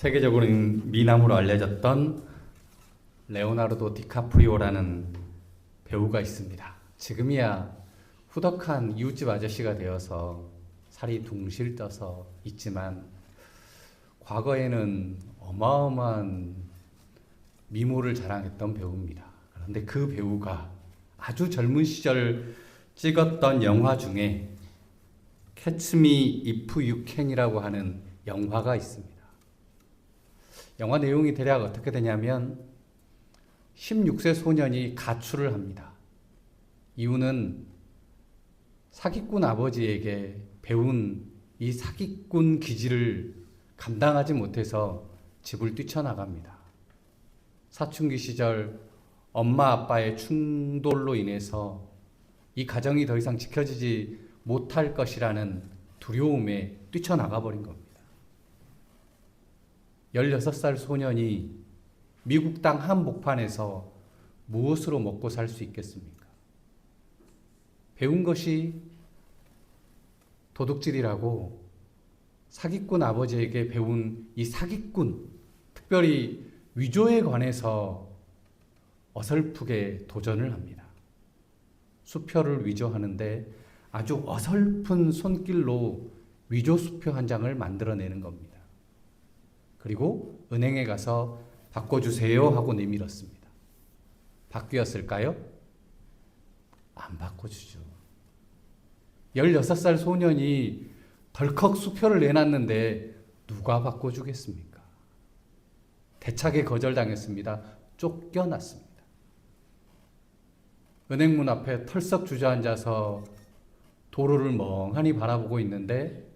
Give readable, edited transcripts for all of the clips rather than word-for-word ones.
세계적으로 미남으로 알려졌던 레오나르도 디카프리오라는 배우가 있습니다. 지금이야 후덕한 이웃집 아저씨가 되어서 살이 둥실 떠서 있지만 과거에는 어마어마한 미모를 자랑했던 배우입니다. 그런데 그 배우가 아주 젊은 시절 찍었던 영화 중에 Catch Me If You Can이라고 하는 영화가 있습니다. 영화 내용이 대략 어떻게 되냐면 16세 소년이 가출을 합니다. 이유는 사기꾼 아버지에게 배운 이 사기꾼 기질을 감당하지 못해서 집을 뛰쳐나갑니다. 사춘기 시절 엄마 아빠의 충돌로 인해서 이 가정이 더 이상 지켜지지 못할 것이라는 두려움에 뛰쳐나가 버린 겁니다. 16살 소년이 미국 땅 한복판에서 무엇으로 먹고 살 수 있겠습니까? 배운 것이 도둑질이라고 사기꾼 아버지에게 배운 이 사기꾼, 특별히 위조에 관해서 어설프게 도전을 합니다. 수표를 위조하는데 아주 어설픈 손길로 위조 수표 한 장을 만들어내는 겁니다. 그리고 은행에 가서 바꿔주세요 하고 내밀었습니다. 바뀌었을까요? 안 바꿔주죠. 16살 소년이 덜컥 수표를 내놨는데 누가 바꿔주겠습니까? 대차게 거절당했습니다. 쫓겨났습니다. 은행문 앞에 털썩 주저앉아서 도로를 멍하니 바라보고 있는데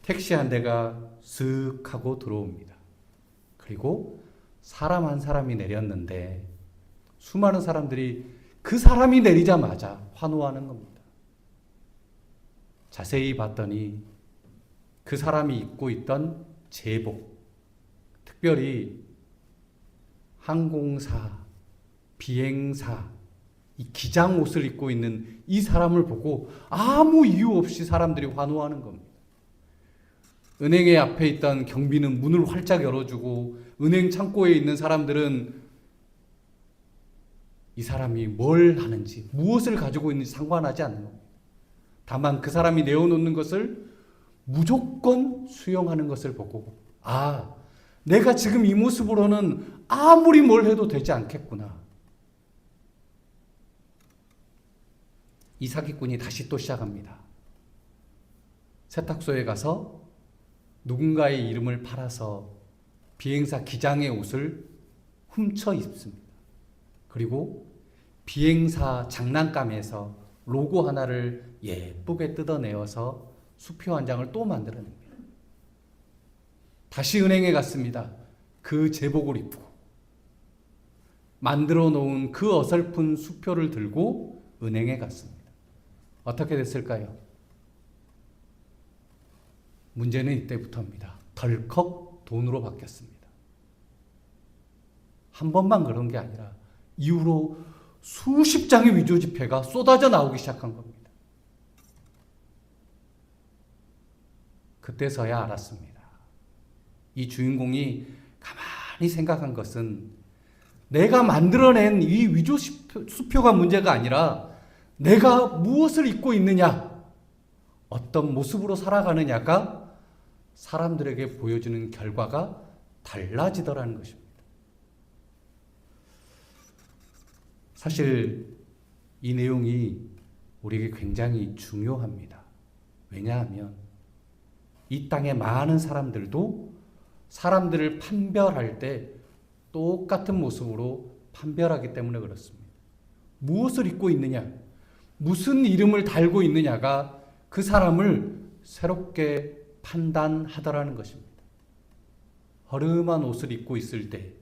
택시 한 대가 쓱 하고 들어옵니다. 그리고 사람 한 사람이 내렸는데 수많은 사람들이 그 사람이 내리자마자 환호하는 겁니다. 자세히 봤더니 그 사람이 입고 있던 제복, 특별히 항공사, 비행사, 이 기장 옷을 입고 있는 이 사람을 보고 아무 이유 없이 사람들이 환호하는 겁니다. 은행의 앞에 있던 경비는 문을 활짝 열어주고 은행 창고에 있는 사람들은 이 사람이 뭘 하는지 무엇을 가지고 있는지 상관하지 않는 겁니다. 다만 그 사람이 내어놓는 것을 무조건 수용하는 것을 보고 내가 지금 이 모습으로는 아무리 뭘 해도 되지 않겠구나. 이 사기꾼이 다시 또 시작합니다. 세탁소에 가서 누군가의 이름을 팔아서 비행사 기장의 옷을 훔쳐 입습니다. 그리고 비행사 장난감에서 로고 하나를 예쁘게 뜯어내어서 수표 한 장을 또 만들어냅니다. 다시 은행에 갔습니다. 그 제복을 입고 만들어 놓은 그 어설픈 수표를 들고 은행에 갔습니다. 어떻게 됐을까요? 문제는 이때부터입니다. 덜컥 돈으로 바뀌었습니다. 한 번만 그런 게 아니라 이후로 수십 장의 위조 지폐가 쏟아져 나오기 시작한 겁니다. 그때서야 알았습니다. 이 주인공이 가만히 생각한 것은 내가 만들어낸 이 위조 수표가 문제가 아니라 내가 무엇을 입고 있느냐, 어떤 모습으로 살아가느냐가 사람들에게 보여주는 결과가 달라지더라는 것입니다. 사실 이 내용이 우리에게 굉장히 중요합니다. 왜냐하면 이 땅의 많은 사람들도 사람들을 판별할 때 똑같은 모습으로 판별하기 때문에 그렇습니다. 무엇을 입고 있느냐, 무슨 이름을 달고 있느냐가 그 사람을 새롭게 판단하더라는 것입니다. 허름한 옷을 입고 있을 때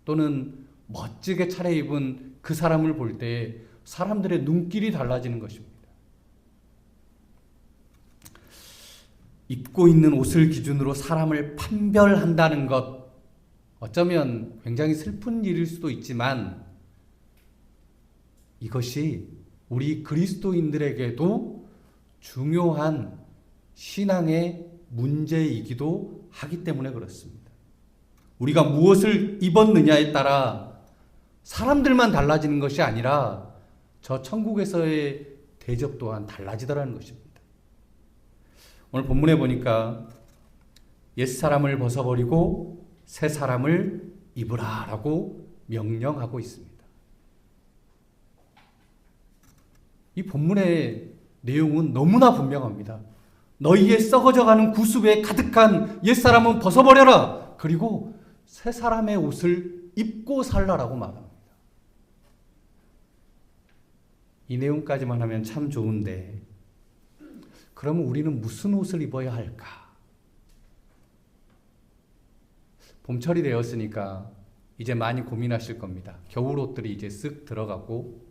또는 멋지게 차려입은 그 사람을 볼 때 사람들의 눈길이 달라지는 것입니다. 입고 있는 옷을 기준으로 사람을 판별한다는 것, 어쩌면 굉장히 슬픈 일일 수도 있지만 이것이 우리 그리스도인들에게도 중요한 신앙의 문제이기도 하기 때문에 그렇습니다. 우리가 무엇을 입었느냐에 따라 사람들만 달라지는 것이 아니라 저 천국에서의 대접 또한 달라지더라는 것입니다. 오늘 본문에 보니까 옛사람을 벗어버리고 새 사람을 입으라 라고 명령하고 있습니다. 이 본문의 내용은 너무나 분명합니다. 너희의 썩어져가는 구습에 가득한 옛사람은 벗어버려라. 그리고 새 사람의 옷을 입고 살라라고 말합니다. 이 내용까지만 하면 참 좋은데 그러면 우리는 무슨 옷을 입어야 할까? 봄철이 되었으니까 이제 많이 고민하실 겁니다. 겨울 옷들이 이제 쓱 들어가고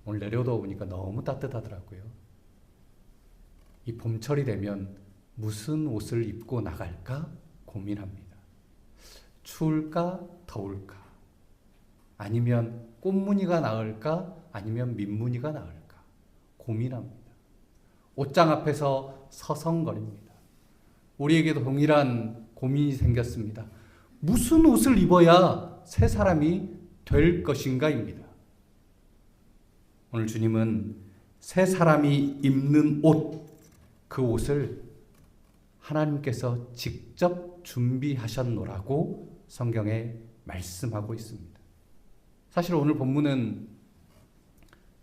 오늘 내려다보니까 너무 따뜻하더라고요. 이 봄철이 되면 무슨 옷을 입고 나갈까 고민합니다. 추울까 더울까? 아니면 꽃무늬가 나을까? 아니면 민무늬가 나을까? 고민합니다. 옷장 앞에서 서성거립니다. 우리에게도 동일한 고민이 생겼습니다. 무슨 옷을 입어야 새 사람이 될 것인가입니다. 오늘 주님은 새 사람이 입는 옷, 그 옷을 하나님께서 직접 준비하셨노라고 성경에 말씀하고 있습니다. 사실 오늘 본문은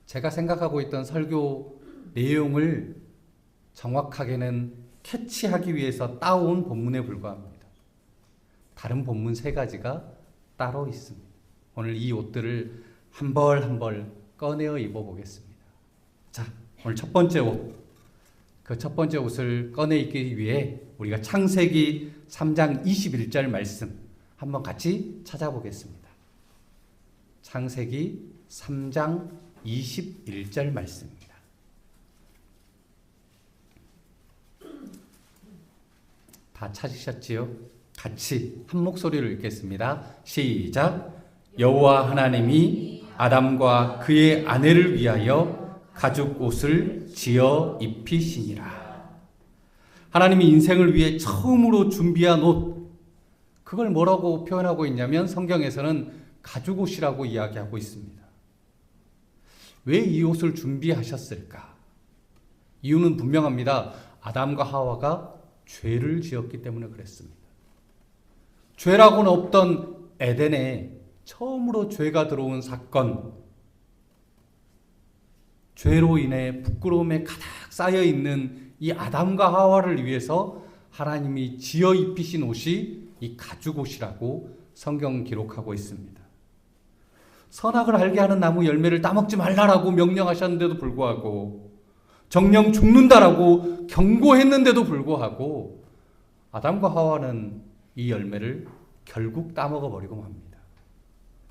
제가 생각하고 있던 설교 내용을 정확하게는 캐치하기 위해서 따온 본문에 불과합니다. 다른 본문 3가지가 따로 있습니다. 오늘 이 옷들을 한 벌 한 벌 꺼내어 입어보겠습니다. 자, 오늘 첫 번째 옷. 그 첫 번째 옷을 꺼내 입기 위해 우리가 창세기 3장 21절 말씀 한번 같이 찾아보겠습니다. 창세기 3장 21절 말씀입니다. 다 찾으셨지요? 같이 한 목소리로 읽겠습니다. 시작. 여호와 하나님이 아담과 그의 아내를 위하여 가죽 옷을 지어 입히시니라. 하나님이 인생을 위해 처음으로 준비한 옷, 그걸 뭐라고 표현하고 있냐면 성경에서는 가죽 옷이라고 이야기하고 있습니다. 왜 이 옷을 준비하셨을까? 이유는 분명합니다. 아담과 하와가 죄를 지었기 때문에 그랬습니다. 죄라고는 없던 에덴에 처음으로 죄가 들어온 사건, 죄로 인해 부끄러움에 가득 쌓여 있는 이 아담과 하와를 위해서 하나님이 지어 입히신 옷이 이 가죽 옷이라고 성경은 기록하고 있습니다. 선악을 알게 하는 나무 열매를 따먹지 말라라고 명령하셨는데도 불구하고, 정령 죽는다라고 경고했는데도 불구하고 아담과 하와는 이 열매를 결국 따먹어 버리고 맙니다.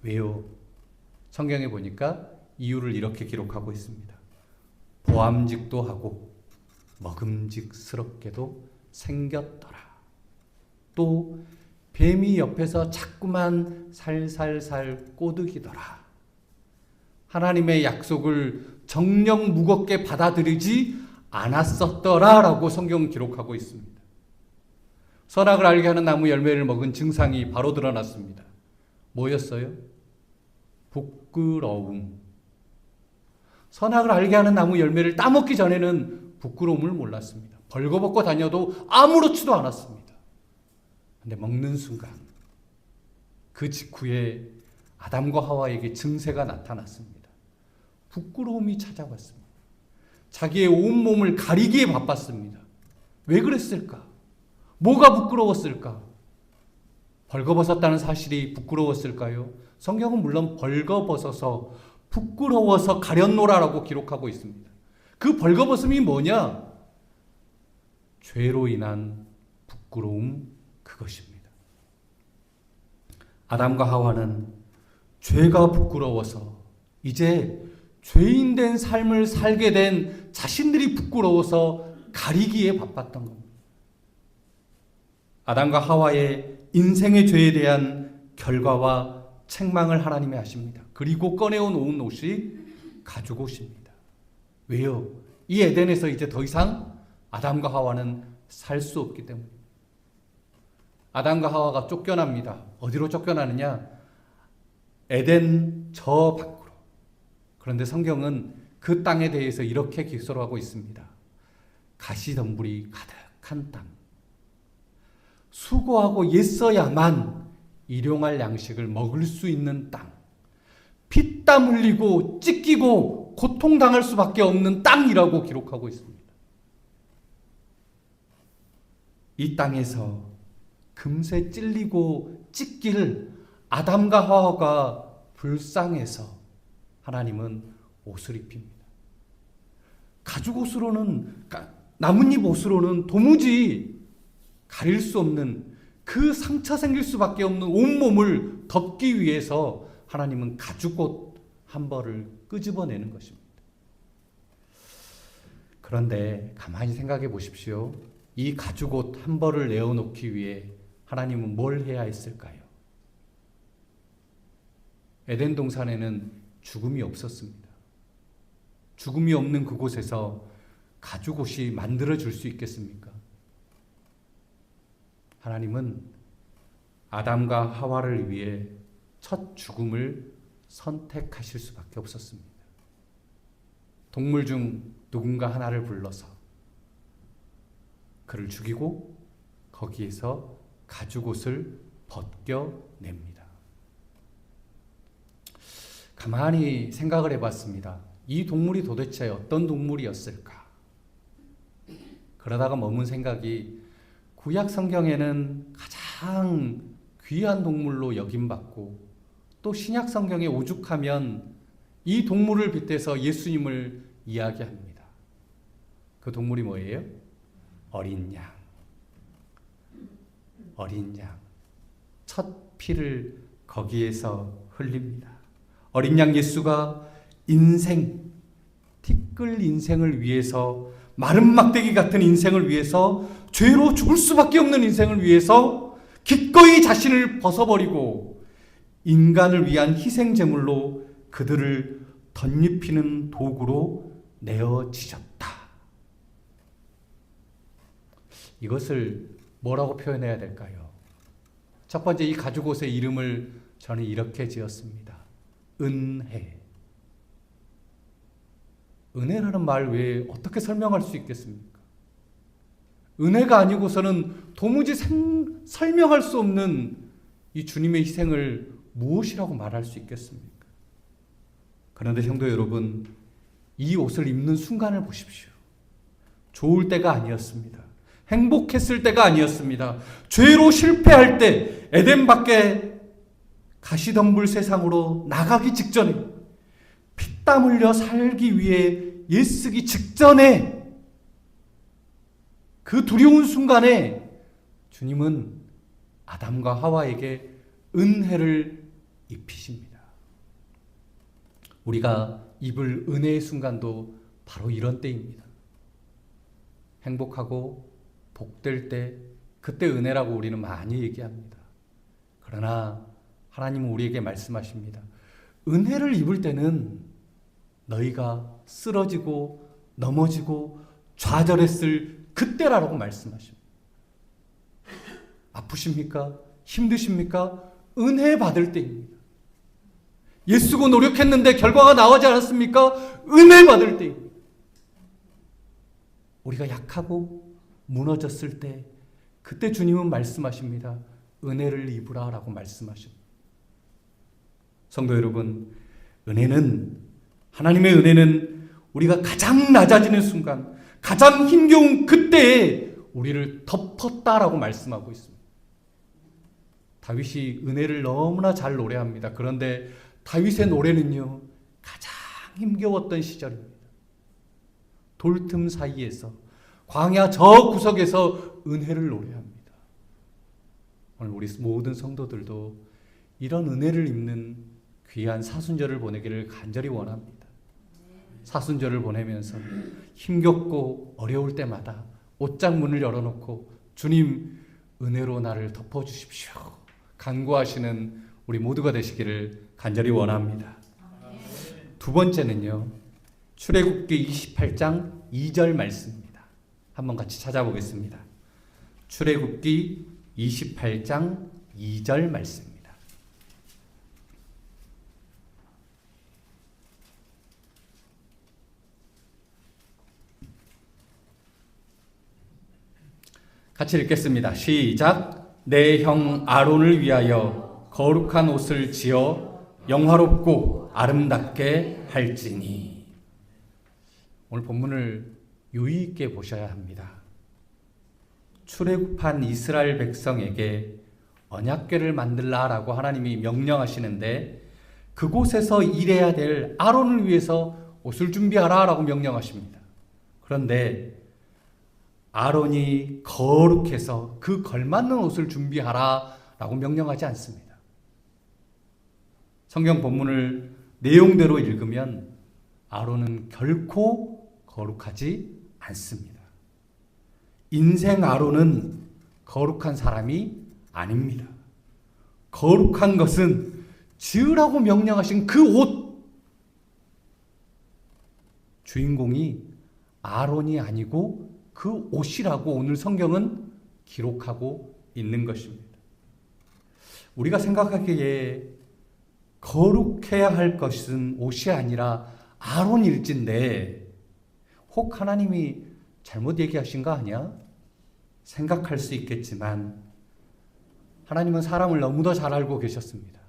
왜요? 성경에 보니까 이유를 이렇게 기록하고 있습니다. 보암직도 하고 먹음직스럽게도 생겼더라. 또 뱀이 옆에서 자꾸만 살살살 꼬드기더라. 하나님의 약속을 정녕 무겁게 받아들이지 않았었더라라고 성경은 기록하고 있습니다. 선악을 알게 하는 나무 열매를 먹은 증상이 바로 드러났습니다. 뭐였어요? 부끄러움. 선악을 알게 하는 나무 열매를 따먹기 전에는 부끄러움을 몰랐습니다. 벌거벗고 다녀도 아무렇지도 않았습니다. 그런데 먹는 순간 그 직후에 아담과 하와에게 증세가 나타났습니다. 부끄러움이 찾아왔습니다. 자기의 온몸을 가리기에 바빴습니다. 왜 그랬을까? 뭐가 부끄러웠을까? 벌거벗었다는 사실이 부끄러웠을까요? 성경은 물론 벌거벗어서 부끄러워서 가렸노라라고 기록하고 있습니다. 그 벌거벗음이 뭐냐? 죄로 인한 부끄러움, 그것입니다. 아담과 하와는 죄가 부끄러워서 이제 죄인된 삶을 살게 된 자신들이 부끄러워서 가리기에 바빴던 겁니다. 아담과 하와의 인생의 죄에 대한 결과와 책망을 하나님이 하십니다. 그리고 꺼내온 옷이 가죽 옷입니다. 왜요? 이 에덴에서 이제 더 이상 아담과 하와는 살 수 없기 때문입니다. 아담과 하와가 쫓겨납니다. 어디로 쫓겨나느냐? 에덴 저 밖으로. 그런데 성경은 그 땅에 대해서 이렇게 기술하고 있습니다. 가시덤불이 가득한 땅. 수고하고 애써야만 일용할 양식을 먹을 수 있는 땅. 피땀 흘리고 찢기고 고통당할 수밖에 없는 땅이라고 기록하고 있습니다. 이 땅에서 금세 찔리고 찢길 아담과 하와가 불쌍해서 하나님은 옷을 입힙니다. 가죽 옷으로는, 나뭇잎 옷으로는 도무지 가릴 수 없는 그 상처 생길 수밖에 없는 온몸을 덮기 위해서 하나님은 가죽옷 한 벌을 끄집어내는 것입니다. 그런데 가만히 생각해 보십시오. 이 가죽옷 한 벌을 내어놓기 위해 하나님은 뭘 해야 했을까요? 에덴 동산에는 죽음이 없었습니다. 죽음이 없는 그곳에서 가죽옷이 만들어질 수 있겠습니까? 하나님은 아담과 하와를 위해 첫 죽음을 선택하실 수밖에 없었습니다. 동물 중 누군가 하나를 불러서 그를 죽이고 거기에서 가죽옷을 벗겨냅니다. 가만히 생각을 해봤습니다. 이 동물이 도대체 어떤 동물이었을까? 그러다가 머문 생각이 구약 성경에는 가장 귀한 동물로 여김받고 또 신약 성경에 오죽하면 이 동물을 빗대서 예수님을 이야기합니다. 그 동물이 뭐예요? 어린 양. 어린 양. 첫 피를 거기에서 흘립니다. 어린 양 예수가 인생, 티끌 인생을 위해서, 마른 막대기 같은 인생을 위해서, 죄로 죽을 수밖에 없는 인생을 위해서 기꺼이 자신을 벗어버리고 인간을 위한 희생제물로 그들을 덧입히는 도구로 내어지셨다. 이것을 뭐라고 표현해야 될까요? 첫 번째, 이 가죽옷의 이름을 저는 이렇게 지었습니다. 은혜. 은혜라는 말 외에 어떻게 설명할 수 있겠습니까? 은혜가 아니고서는 도무지 설명할 수 없는 이 주님의 희생을 무엇이라고 말할 수 있겠습니까? 그런데 성도 여러분, 이 옷을 입는 순간을 보십시오. 좋을 때가 아니었습니다. 행복했을 때가 아니었습니다. 죄로 실패할 때, 에덴 밖에 가시덤불 세상으로 나가기 직전에, 피땀 흘려 살기 위해 애쓰기 직전에, 그 두려운 순간에 주님은 아담과 하와에게 은혜를 입히십니다. 우리가 입을 은혜의 순간도 바로 이런 때입니다. 행복하고 복될 때, 그때 은혜라고 우리는 많이 얘기합니다. 그러나 하나님은 우리에게 말씀하십니다. 은혜를 입을 때는 너희가 쓰러지고 넘어지고 좌절했을 그때라고 말씀하십니다. 아프십니까? 힘드십니까? 은혜 받을 때입니다. 예수고 노력했는데 결과가 나오지 않았습니까? 은혜 받을 때입니다. 우리가 약하고 무너졌을 때, 그때 주님은 말씀하십니다. 은혜를 입으라 라고 말씀하십니다. 성도 여러분, 은혜는, 하나님의 은혜는 우리가 가장 낮아지는 순간, 가장 힘겨운 그때에 우리를 덮었다라고 말씀하고 있습니다. 다윗이 은혜를 너무나 잘 노래합니다. 그런데 다윗의 노래는요, 가장 힘겨웠던 시절입니다. 돌틈 사이에서, 광야 저 구석에서 은혜를 노래합니다. 오늘 우리 모든 성도들도 이런 은혜를 입는 귀한 사순절을 보내기를 간절히 원합니다. 사순절을 보내면서 힘겹고 어려울 때마다 옷장 문을 열어놓고 주님, 은혜로 나를 덮어주십시오, 간구하시는 우리 모두가 되시기를 간절히 원합니다. 두 번째는요, 출애굽기 28장 2절 말씀입니다. 한번 같이 찾아보겠습니다. 출애굽기 28장 2절 말씀입니다. 같이 읽겠습니다. 시작. 내 형 아론을 위하여 거룩한 옷을 지어 영화롭고 아름답게 할지니. 오늘 본문을 유의 있게 보셔야 합니다. 출애굽한 이스라엘 백성에게 언약궤를 만들라라고 하나님이 명령하시는데 그곳에서 일해야 될 아론을 위해서 옷을 준비하라라고 명령하십니다. 그런데 아론이 거룩해서 그 걸맞는 옷을 준비하라라고 명령하지 않습니다. 성경 본문을 내용대로 읽으면 아론은 결코 거룩하지 않습니다. 인생 아론은 거룩한 사람이 아닙니다. 거룩한 것은 지으라고 명령하신 그 옷, 주인공이 아론이 아니고 그 옷이라고 오늘 성경은 기록하고 있는 것입니다. 우리가 생각하기에 거룩해야 할 것은 옷이 아니라 아론일진데 혹 하나님이 잘못 얘기하신 거 아니야? 생각할 수 있겠지만 하나님은 사람을 너무도 잘 알고 계셨습니다.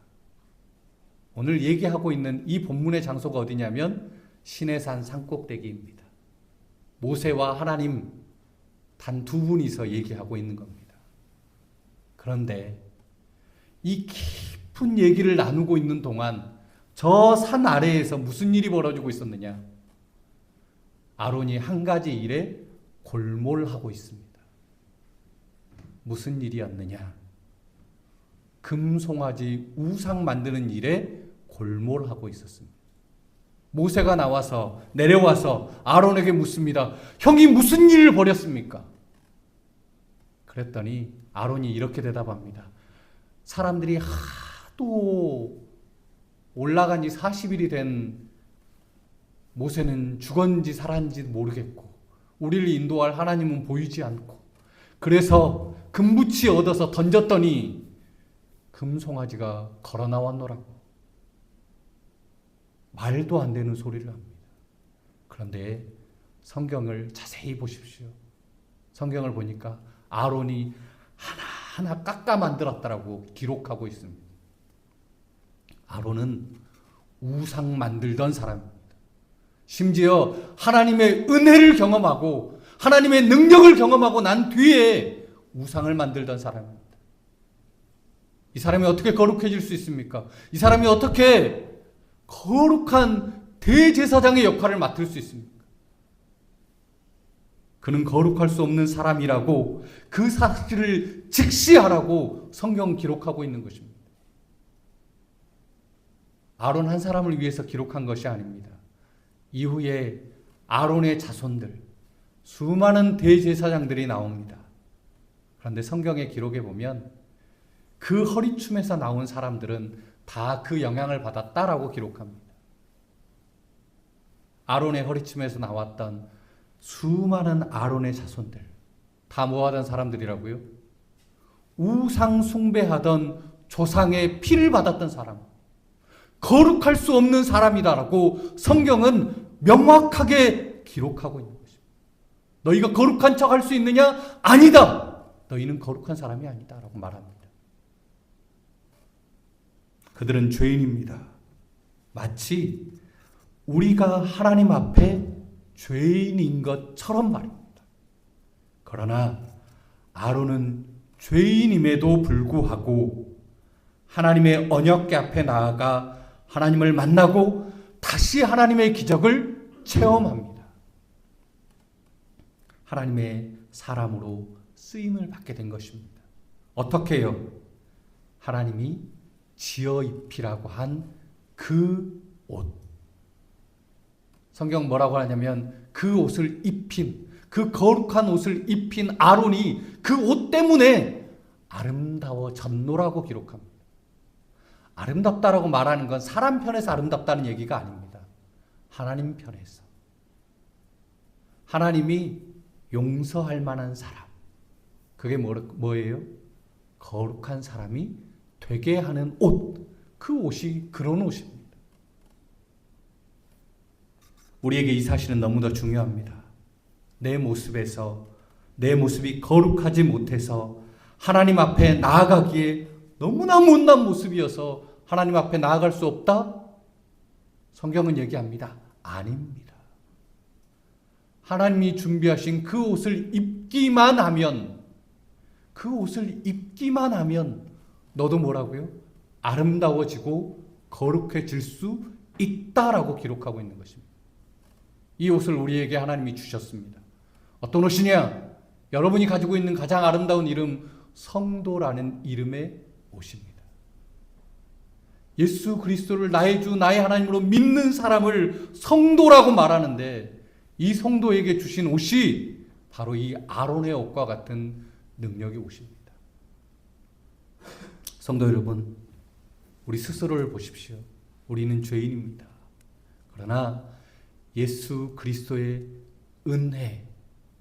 오늘 얘기하고 있는 이 본문의 장소가 어디냐면 시내산 산꼭대기입니다. 모세와 하나님 단 두 분이서 얘기하고 있는 겁니다. 그런데 이 깊은 얘기를 나누고 있는 동안 저 산 아래에서 무슨 일이 벌어지고 있었느냐? 아론이 한 가지 일에 골몰하고 있습니다. 무슨 일이었느냐? 금송아지 우상 만드는 일에 골몰하고 있었습니다. 모세가 내려와서 아론에게 묻습니다. 형이 무슨 일을 벌였습니까? 그랬더니 아론이 이렇게 대답합니다. 사람들이 하도 올라간 지 40일이 된 모세는 죽었는지 살았는지 모르겠고 우리를 인도할 하나님은 보이지 않고 그래서 금붙이 얻어서 던졌더니 금송아지가 걸어 나왔노라고. 말도 안 되는 소리를 합니다. 그런데 성경을 자세히 보십시오. 성경을 보니까 아론이 하나하나 깎아 만들었다라고 기록하고 있습니다. 아론은 우상 만들던 사람입니다. 심지어 하나님의 은혜를 경험하고 하나님의 능력을 경험하고 난 뒤에 우상을 만들던 사람입니다. 이 사람이 어떻게 거룩해질 수 있습니까? 이 사람이 어떻게 거룩한 대제사장의 역할을 맡을 수 있습니까? 그는 거룩할 수 없는 사람이라고 그 사실을 직시하라고 성경 기록하고 있는 것입니다. 아론 한 사람을 위해서 기록한 것이 아닙니다. 이후에 아론의 자손들, 수많은 대제사장들이 나옵니다. 그런데 성경의 기록에 보면 그 허리춤에서 나온 사람들은 다 그 영향을 받았다라고 기록합니다. 아론의 허리춤에서 나왔던 수많은 아론의 자손들, 다 뭐하던 사람들이라고요? 우상 숭배하던 조상의 피를 받았던 사람, 거룩할 수 없는 사람이다라고 성경은 명확하게 기록하고 있는 것입니다. 너희가 거룩한 척 할 수 있느냐? 아니다! 너희는 거룩한 사람이 아니다 라고 말합니다. 그들은 죄인입니다. 마치 우리가 하나님 앞에 죄인인 것처럼 말입니다. 그러나 아론은 죄인임에도 불구하고 하나님의 언약궤 앞에 나아가 하나님을 만나고 다시 하나님의 기적을 체험합니다. 하나님의 사람으로 쓰임을 받게 된 것입니다. 어떻게 해요? 하나님이 지어 입히라고 한 그 옷. 성경 뭐라고 하냐면 그 옷을 입힌, 그 거룩한 옷을 입힌 아론이 그 옷 때문에 아름다워졌노라고 기록합니다. 아름답다라고 말하는 건 사람 편에서 아름답다는 얘기가 아닙니다. 하나님 편에서. 하나님이 용서할 만한 사람. 그게 뭐예요? 거룩한 사람이 되게 하는 옷, 그 옷이 그런 옷입니다. 우리에게 이 사실은 너무나 중요합니다. 내 모습에서 내 모습이 거룩하지 못해서 하나님 앞에 나아가기에 너무나 못난 모습이어서 하나님 앞에 나아갈 수 없다? 성경은 얘기합니다. 아닙니다. 하나님이 준비하신 그 옷을 입기만 하면, 그 옷을 입기만 하면 너도 뭐라고요? 아름다워지고 거룩해질 수 있다라고 기록하고 있는 것입니다. 이 옷을 우리에게 하나님이 주셨습니다. 어떤 옷이냐? 여러분이 가지고 있는 가장 아름다운 이름, 성도라는 이름의 옷입니다. 예수 그리스도를 나의 주, 나의 하나님으로 믿는 사람을 성도라고 말하는데, 이 성도에게 주신 옷이 바로 이 아론의 옷과 같은 능력의 옷입니다. 성도 여러분, 우리 스스로를 보십시오. 우리는 죄인입니다. 그러나 예수 그리스도의 은혜,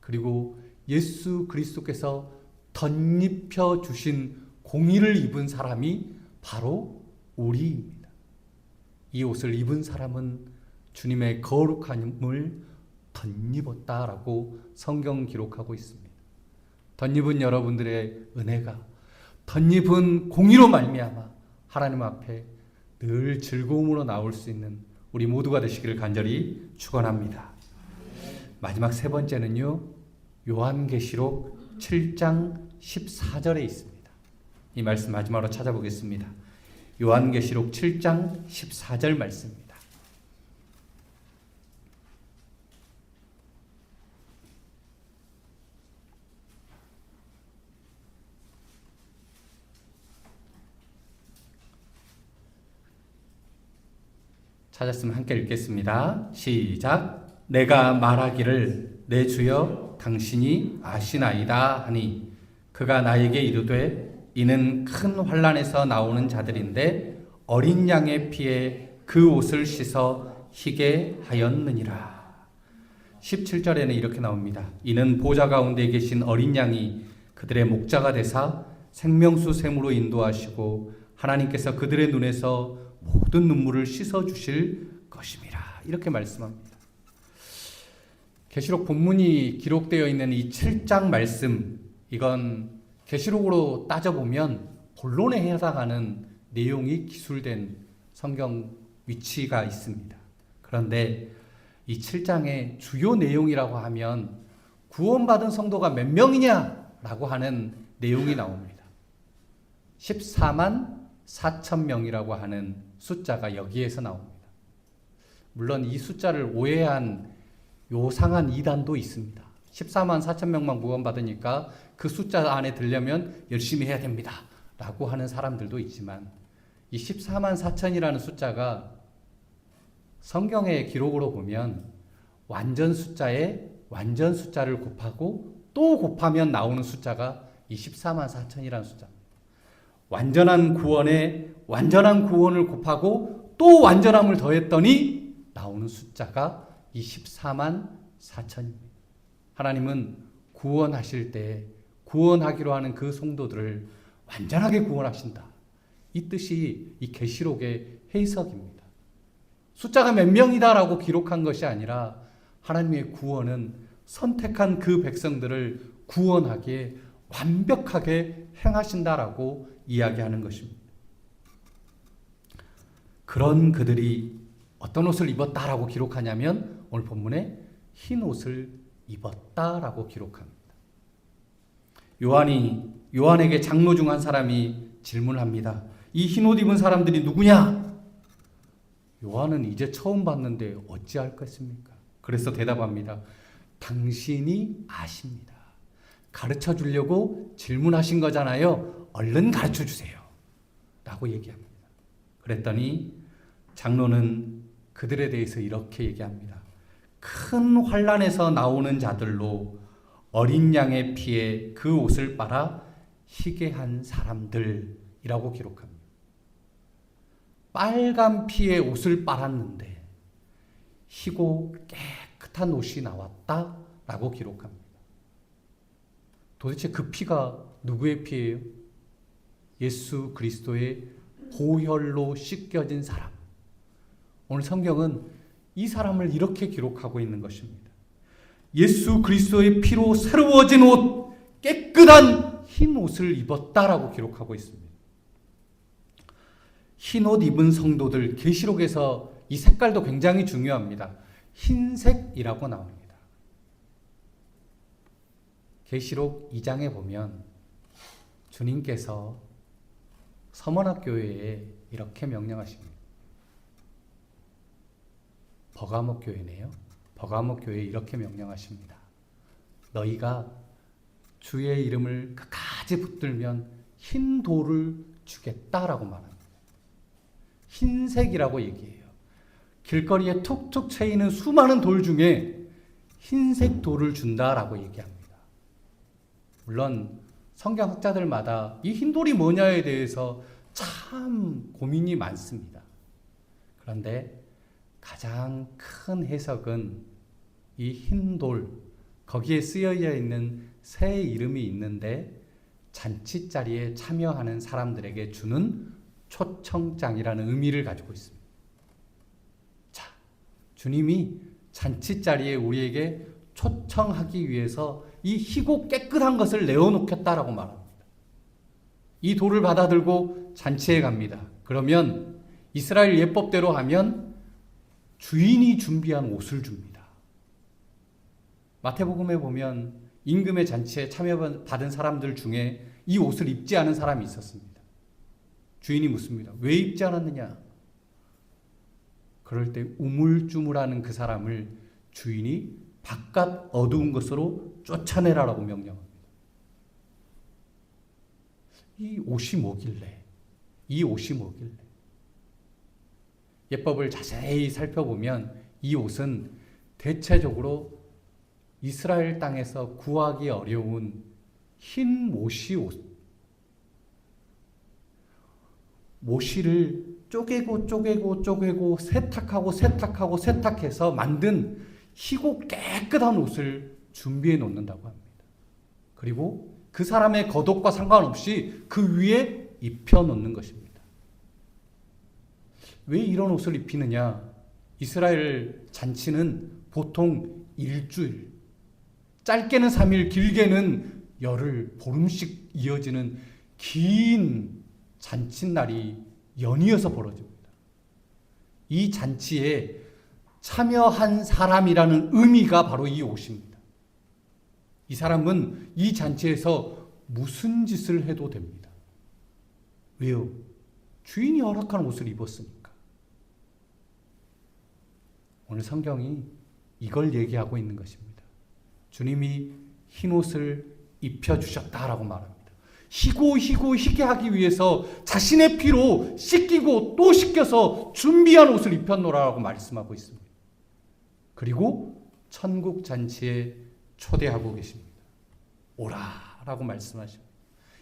그리고 예수 그리스도께서 덧입혀 주신 공의를 입은 사람이 바로 우리입니다. 이 옷을 입은 사람은 주님의 거룩함을 덧입었다라고 성경 기록하고 있습니다. 덧입은 여러분들의 은혜가, 덧입은 공의로 말미암아 하나님 앞에 늘 즐거움으로 나올 수 있는 우리 모두가 되시기를 간절히 축원합니다. 마지막 세 번째는요, 요한계시록 7장 14절에 있습니다. 이 말씀 마지막으로 찾아보겠습니다. 요한계시록 7장 14절 말씀입니다. 찾았으면 함께 읽겠습니다. 시작. 내가 말하기를 내 주여 당신이 아시나이다 하니 그가 나에게 이르되 이는 큰 환난에서 나오는 자들인데 어린 양의 피에 그 옷을 씻어 희게 하였느니라. 17절에는 이렇게 나옵니다. 이는 보좌 가운데 계신 어린 양이 그들의 목자가 되사 생명수 샘으로 인도하시고 하나님께서 그들의 눈에서 모든 눈물을 씻어 주실 것임이라. 이렇게 말씀합니다. 계시록 본문이 기록되어 있는 이 7장 말씀, 이건 계시록으로 따져보면 본론에 해당하는 내용이 기술된 성경 위치가 있습니다. 그런데 이 7장의 주요 내용이라고 하면 구원받은 성도가 몇 명이냐라고 하는 내용이 나옵니다. 14만 4천 명이라고 하는 숫자가 여기에서 나옵니다. 물론 이 숫자를 오해한 요상한 이단도 있습니다. 14만 4천 명만 구원받으니까 그 숫자 안에 들려면 열심히 해야 됩니다 라고 하는 사람들도 있지만, 이 14만 4천이라는 숫자가 성경의 기록으로 보면 완전 숫자에 완전 숫자를 곱하고 또 곱하면 나오는 숫자가 이 14만 4천이라는 숫자입니다. 완전한 구원에 완전한 구원을 곱하고 또 완전함을 더했더니 나오는 숫자가 이 14만 4천입니다. 하나님은 구원하실 때 구원하기로 하는 그 성도들을 완전하게 구원하신다. 이 뜻이 이 계시록의 해석입니다. 숫자가 몇 명이다라고 기록한 것이 아니라 하나님의 구원은 선택한 그 백성들을 구원하기에 완벽하게 행하신다라고 이야기하는 것입니다. 그런 그들이 어떤 옷을 입었다라고 기록하냐면 오늘 본문에 흰 옷을 입었다라고 기록합니다. 요한에게 장로 중 한 사람이 질문합니다. 이 흰 옷 입은 사람들이 누구냐? 요한은 이제 처음 봤는데 어찌할겠습니까? 그래서 대답합니다. 당신이 아십니다. 가르쳐 주려고 질문하신 거잖아요. 얼른 가르쳐 주세요 라고 얘기합니다. 그랬더니 장로는 그들에 대해서 이렇게 얘기합니다. 큰 환난에서 나오는 자들로 어린 양의 피에 그 옷을 빨아 희게 한 사람들이라고 기록합니다. 빨간 피에 옷을 빨았는데 희고 깨끗한 옷이 나왔다라고 기록합니다. 도대체 그 피가 누구의 피예요? 예수 그리스도의 보혈로 씻겨진 사람. 오늘 성경은 이 사람을 이렇게 기록하고 있는 것입니다. 예수 그리스도의 피로 새로워진 옷, 깨끗한 흰 옷을 입었다라고 기록하고 있습니다. 흰 옷 입은 성도들, 계시록에서 이 색깔도 굉장히 중요합니다. 흰색이라고 나옵니다. 계시록 2장에 보면 주님께서 서머나 교회에 이렇게 명령하십니다. 버가모 교회네요. 버가모 교회에 이렇게 명령하십니다. 너희가 주의 이름을 끝까지 붙들면 흰 돌을 주겠다라고 말합니다. 흰색이라고 얘기해요. 길거리에 툭툭 트이는 수많은 돌 중에 흰색 돌을 준다라고 얘기합니다. 물론 성경학자들마다 이 흰 돌이 뭐냐에 대해서 참 고민이 많습니다. 그런데 가장 큰 해석은 이 흰 돌, 거기에 쓰여져 있는 새 이름이 있는데 잔치 자리에 참여하는 사람들에게 주는 초청장이라는 의미를 가지고 있습니다. 자, 주님이 잔치 자리에 우리에게 초청하기 위해서 이 희고 깨끗한 것을 내어놓겠다라고 말합니다. 이 돌을 받아들고 잔치에 갑니다. 그러면 이스라엘 예법대로 하면 주인이 준비한 옷을 줍니다. 마태복음에 보면 임금의 잔치에 참여받은 사람들 중에 이 옷을 입지 않은 사람이 있었습니다. 주인이 묻습니다. 왜 입지 않았느냐? 그럴 때 우물쭈물하는 그 사람을 주인이 바깥 어두운 것으로 쫓아내라라고 명령합니다. 이 옷이 뭐길래? 이 옷이 뭐길래? 예법을 자세히 살펴보면 이 옷은 대체적으로 이스라엘 땅에서 구하기 어려운 흰 모시 옷. 모시를 쪼개고 세탁해서 만든 희고 깨끗한 옷을 준비해 놓는다고 합니다. 그리고 그 사람의 겉옷과 상관없이 그 위에 입혀 놓는 것입니다. 왜 이런 옷을 입히느냐? 이스라엘 잔치는 보통 일주일, 짧게는 3일, 길게는 열흘, 보름씩 이어지는 긴 잔칫날이 연이어서 벌어집니다. 이 잔치에 참여한 사람이라는 의미가 바로 이 옷입니다. 이 사람은 이 잔치에서 무슨 짓을 해도 됩니다. 왜요? 주인이 허락한 옷을 입었으니까. 오늘 성경이 이걸 얘기하고 있는 것입니다. 주님이 흰 옷을 입혀주셨다라고 말합니다. 희게 하기 위해서 자신의 피로 씻기고 또 씻겨서 준비한 옷을 입혀놓으라고 말씀하고 있습니다. 그리고 천국 잔치에 초대하고 계십니다. 오라라고 말씀하십니다.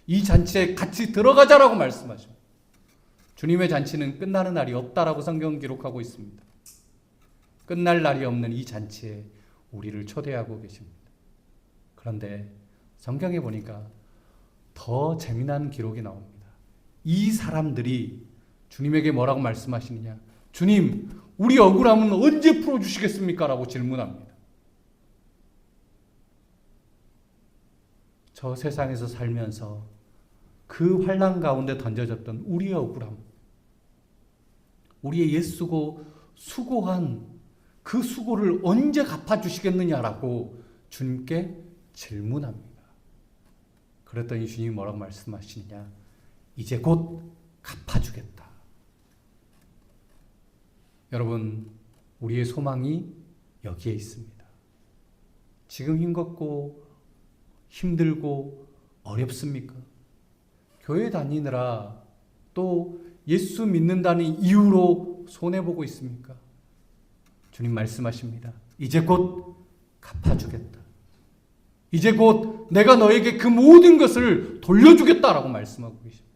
이 잔치에 같이 들어가자라고 말씀하십니다. 주님의 잔치는 끝나는 날이 없다라고 성경은 기록하고 있습니다. 끝날 날이 없는 이 잔치에 우리를 초대하고 계십니다. 그런데 성경에 보니까 더 재미난 기록이 나옵니다. 이 사람들이 주님에게 뭐라고 말씀하시느냐? 주님, 우리 억울함은 언제 풀어주시겠습니까? 라고 질문합니다. 저 세상에서 살면서 그 환난 가운데 던져졌던 우리의 억울함, 우리의 애쓰고 수고한 그 수고를 언제 갚아주시겠느냐라고 주님께 질문합니다. 그랬더니 주님이 뭐라고 말씀하시느냐? 이제 곧 갚아주겠다. 여러분, 우리의 소망이 여기에 있습니다. 지금 힘겹고 힘들고 어렵습니까? 교회 다니느라 또 예수 믿는다는 이유로 손해보고 있습니까? 주님 말씀하십니다. 이제 곧 갚아주겠다. 이제 곧 내가 너에게 그 모든 것을 돌려주겠다라고 말씀하고 계십니다.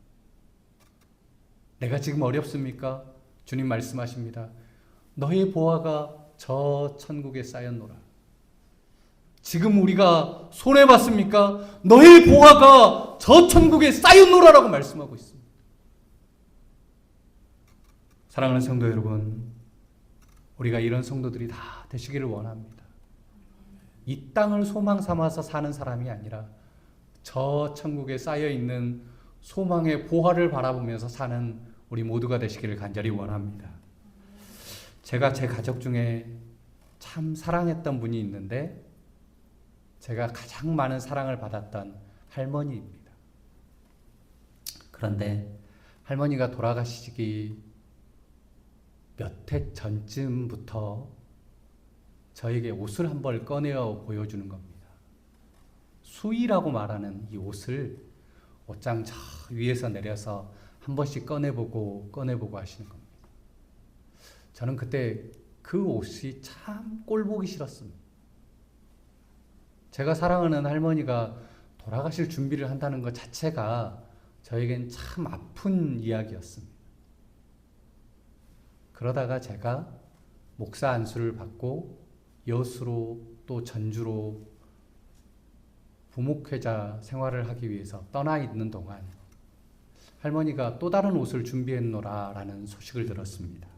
내가 지금 어렵습니까? 주님 말씀하십니다. 너의 보화가 저 천국에 쌓였노라. 지금 우리가 손해봤습니까? 너의 보화가 보화가 저 천국에 쌓였노라라고 말씀하고 있습니다. 사랑하는 성도 여러분, 우리가 이런 성도들이 다 되시기를 원합니다. 이 땅을 소망 삼아서 사는 사람이 아니라 저 천국에 쌓여있는 소망의 보화를 바라보면서 사는 우리 모두가 되시기를 간절히 원합니다. 제가 제 가족 중에 참 사랑했던 분이 있는데 제가 가장 많은 사랑을 받았던 할머니입니다. 그런데 할머니가 돌아가시기 몇 해 전쯤부터 저에게 옷을 한 벌 꺼내어 보여주는 겁니다. 수의라고 말하는 이 옷을 옷장 저 위에서 내려서 한 번씩 꺼내보고 하시는 겁니다. 저는 그때 그 옷이 참 꼴보기 싫었습니다. 제가 사랑하는 할머니가 돌아가실 준비를 한다는 것 자체가 저에겐 참 아픈 이야기였습니다. 그러다가 제가 목사 안수를 받고 여수로 또 전주로 부목회자 생활을 하기 위해서 떠나 있는 동안 할머니가 또 다른 옷을 준비했노라라는 소식을 들었습니다.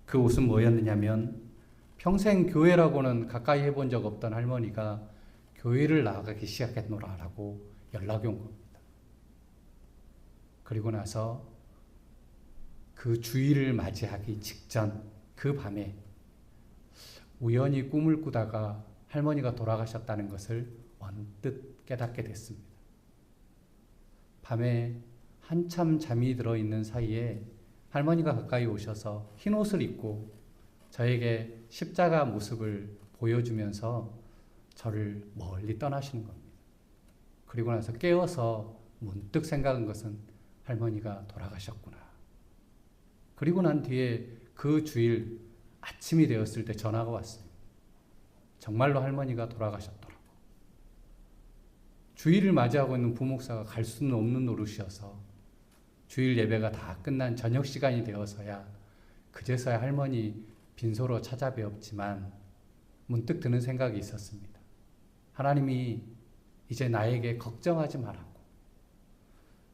그 옷은 뭐였느냐면 평생 교회라고는 가까이 해본 적 없던 할머니가 교회를 나가기 시작했노라라고 연락이 온 겁니다. 그리고 나서 그 주일을 맞이하기 직전 그 밤에 우연히 꿈을 꾸다가 할머니가 돌아가셨다는 것을 언뜻 깨닫게 됐습니다. 밤에 한참 잠이 들어있는 사이에 할머니가 가까이 오셔서 흰 옷을 입고 저에게 십자가 모습을 보여주면서 저를 멀리 떠나시는 겁니다. 그리고 나서 깨어서 문득 생각한 것은 할머니가 돌아가셨구나. 그리고 난 뒤에 그 주일 아침이 되었을 때 전화가 왔어요. 정말로 할머니가 돌아가셨더라고. 주일을 맞이하고 있는 부목사가 갈 수는 없는 노릇이어서 주일 예배가 다 끝난 저녁 시간이 되어서야 그제서야 할머니 빈소로 찾아뵈었지만 문득 드는 생각이 있었습니다. 하나님이 이제 나에게 걱정하지 말라고,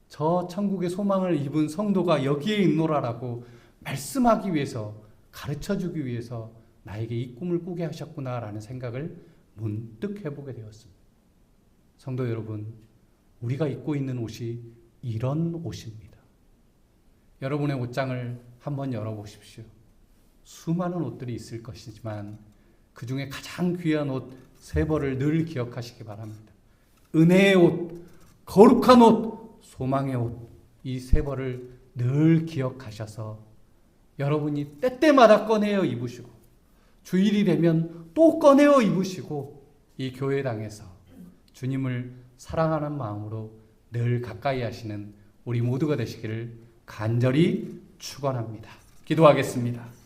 저 천국의 소망을 입은 성도가 여기에 있노라라고 말씀하기 위해서, 가르쳐주기 위해서 나에게 이 꿈을 꾸게 하셨구나라는 생각을 문득 해보게 되었습니다. 성도 여러분, 우리가 입고 있는 옷이 이런 옷입니다. 여러분의 옷장을 한번 열어보십시오. 수많은 옷들이 있을 것이지만 그 중에 가장 귀한 옷 세 벌을 늘 기억하시기 바랍니다. 은혜의 옷, 거룩한 옷, 소망의 옷, 이 세 벌을 늘 기억하셔서 여러분이 때때마다 꺼내어 입으시고 주일이 되면 또 꺼내어 입으시고 이 교회당에서 주님을 사랑하는 마음으로 늘 가까이 하시는 우리 모두가 되시기를 간절히 축원합니다. 기도하겠습니다.